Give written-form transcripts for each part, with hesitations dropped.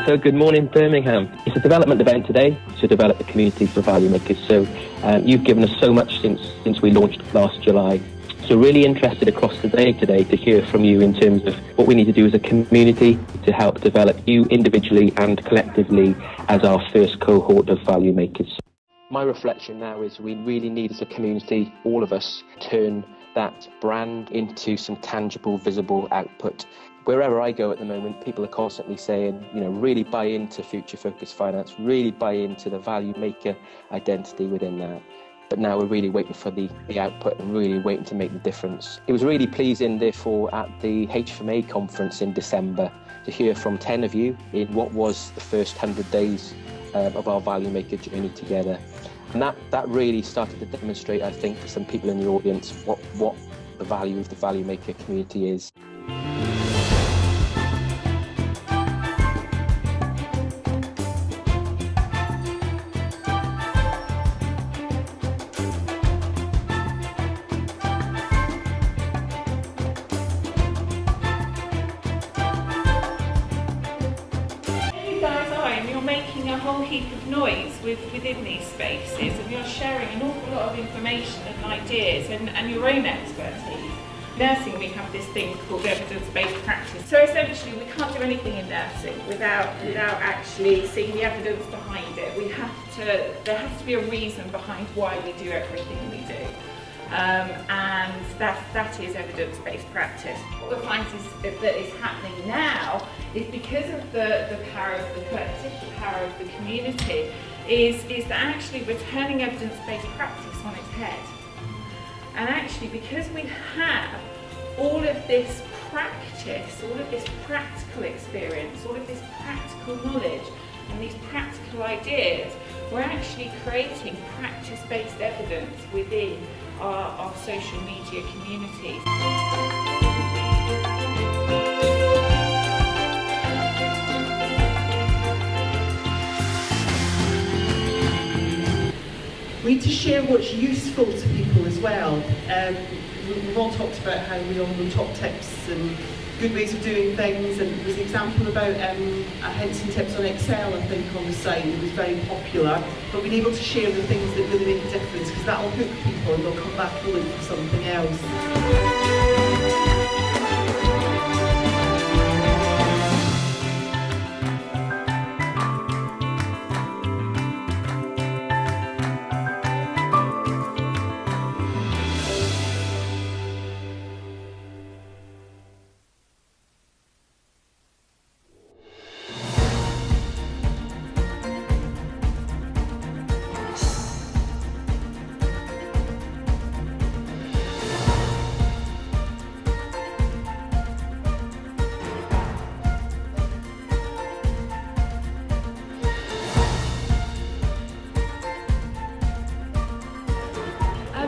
So good morning, Birmingham. It's a development event today to develop the community for value makers. So you've given us so much since we launched last July. So really interested across the day today to hear from you in terms of what we need to do as a community to help develop you individually and collectively as our first cohort of value makers. My reflection now is we really need as a community, all of us, turn that brand into some tangible, visible output. Wherever I go at the moment, people are constantly saying, really buy into future focused finance, really buy into the value maker identity within that. But now we're really waiting for the output and really waiting to make the difference. It was really pleasing, therefore, at the H4A conference in December to hear from 10 of you in what was the first 100 days of our value maker journey together. And that really started to demonstrate, I think, for some people in the audience, what the value of the value maker community is. You're making a whole heap of noise within these spaces, and you're sharing an awful lot of information and ideas and your own expertise. Nursing, we have this thing called evidence-based practice. So essentially we can't do anything in nursing without actually seeing the evidence behind it. There has to be a reason behind why we do everything we do. And that is evidence-based practice. What we find that is happening now is because of the power of the collective, the power of the community, is that actually we're turning evidence-based practice on its head. And actually, because we have all of this practice, all of this practical experience, all of this practical knowledge and these practical ideas, we're actually creating practice-based evidence within our social media communities. We need to share what's useful to people as well. We've all talked about how we all know top tips and good ways of doing things, and there was an example about Henson tips on Excel, I think, on the site. It was very popular, but being able to share the things that really make a difference, because that will hook people and they'll come back and look for something else.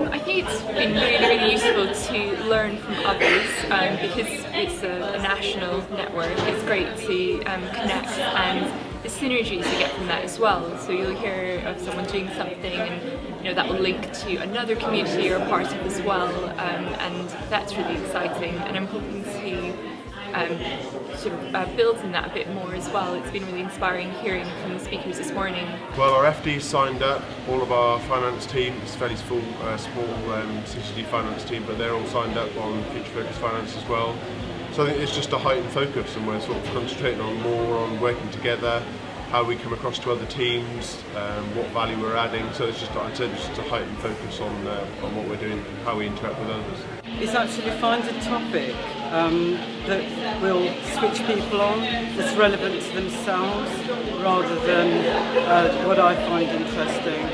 I think it's been really useful to learn from others because it's a national network. It's great to connect, and the synergies you get from that as well. So you'll hear of someone doing something, and that will link to another community you're a part of as well, and that's really exciting. And I'm hoping to build on that a bit more as well. It's been really inspiring hearing from the speakers this morning. Well, our FD's signed up, all of our finance team, it's a fairly small CCD finance team, but they're all signed up on Future Focus Finance as well. So I think it's just a heightened focus, and we're sort of concentrating on working together, how we come across to other teams, what value we're adding. So it's just, I'd say, just a heightened focus on what we're doing and how we interact with others. It's actually find a topic that will switch people on, that's relevant to themselves, rather than what I find interesting.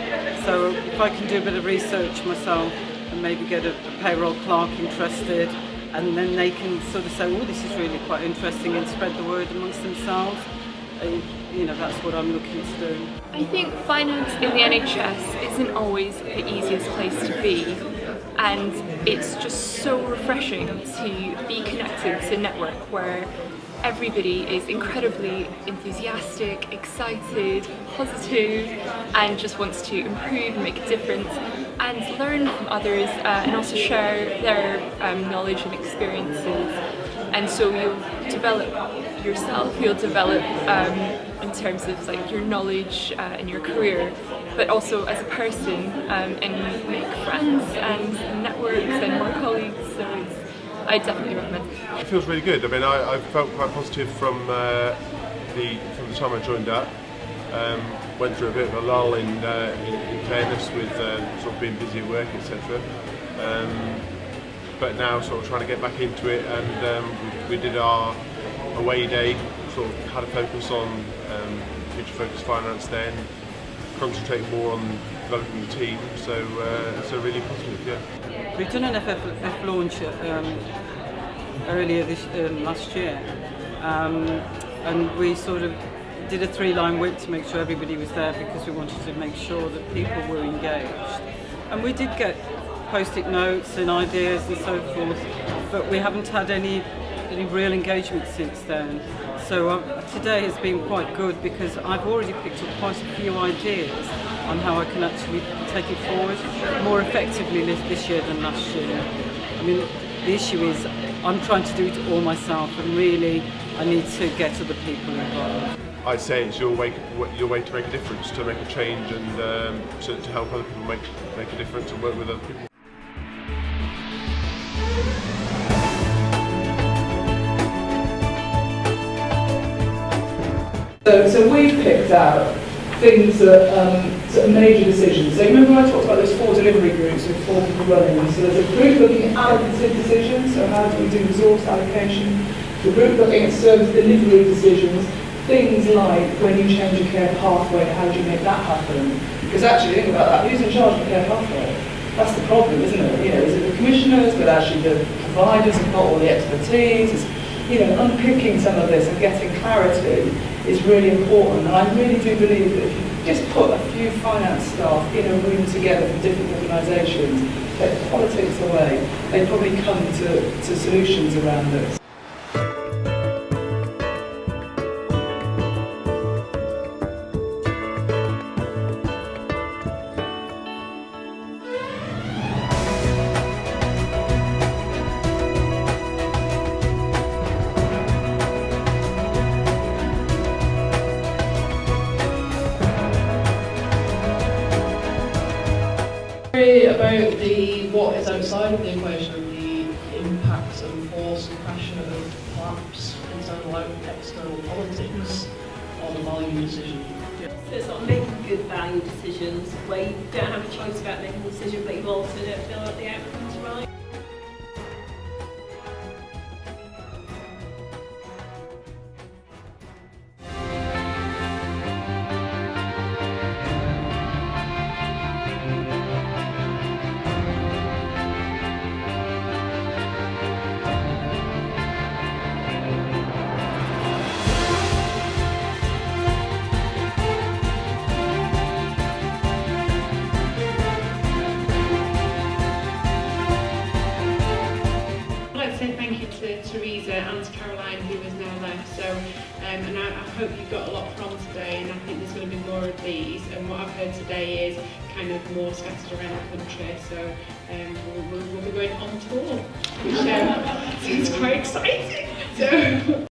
So if I can do a bit of research myself and maybe get a payroll clerk interested, and then they can sort of say, oh, this is really quite interesting, and spread the word amongst themselves. That's what I'm looking to do. I think finance in the NHS isn't always the easiest place to be, and it's just so refreshing to be connected to a network where everybody is incredibly enthusiastic, excited, positive, and just wants to improve and make a difference and learn from others and also share their knowledge and experiences. And so you'll develop yourself, you'll develop in terms of like your knowledge in your career, but also as a person, and make friends and networks and more colleagues. So I definitely recommend it. It feels really good. I mean, I felt quite positive from the time I joined up. Went through a bit of a lull in fairness with sort of being busy at work, etc. But now sort of trying to get back into it, and we did our away day, sort of had a focus on future focus finance then, concentrating more on developing the team, so really positive, yeah. We've done an FF launch earlier last year, and we sort of did a 3-line whip to make sure everybody was there because we wanted to make sure that people were engaged. And we did get post-it notes and ideas and so forth, but we haven't had any real engagement since then. So today has been quite good because I've already picked up quite a few ideas on how I can actually take it forward more effectively this year than last year. I mean, the issue is I'm trying to do it all myself, and really I need to get other people involved. I'd say it's your way to make a difference, to make a change, and to help other people make a difference and work with other people. So we've picked out things that sort of major decisions. So remember I talked about those 4 delivery groups with 4 people running. So there's a group looking at allocative decisions, so how do we do resource allocation? The group looking at service delivery decisions, things like when you change a care pathway, how do you make that happen? Because actually, think about that, who's in charge of the care pathway? That's the problem, isn't it? You know, is it the commissioners, but actually the providers have got all the expertise? It's, you know, unpicking some of this and getting clarity is really important. And I really do believe that if you just put a few finance staff in a room together from different organisations, take politics away, they probably come to solutions around this. About the what is outside of the equation, the impacts and force and passion of perhaps internal and external politics on the value decision. So sort of making good value decisions where you don't have a choice about making a decision, but you also don't feel like the outcome's right. Teresa and to Caroline, who has now left. So, and I hope you got a lot from today, and I think there's going to be more of these. And what I've heard today is kind of more scattered around the country. So, we'll be going on tour, which seems quite exciting. So.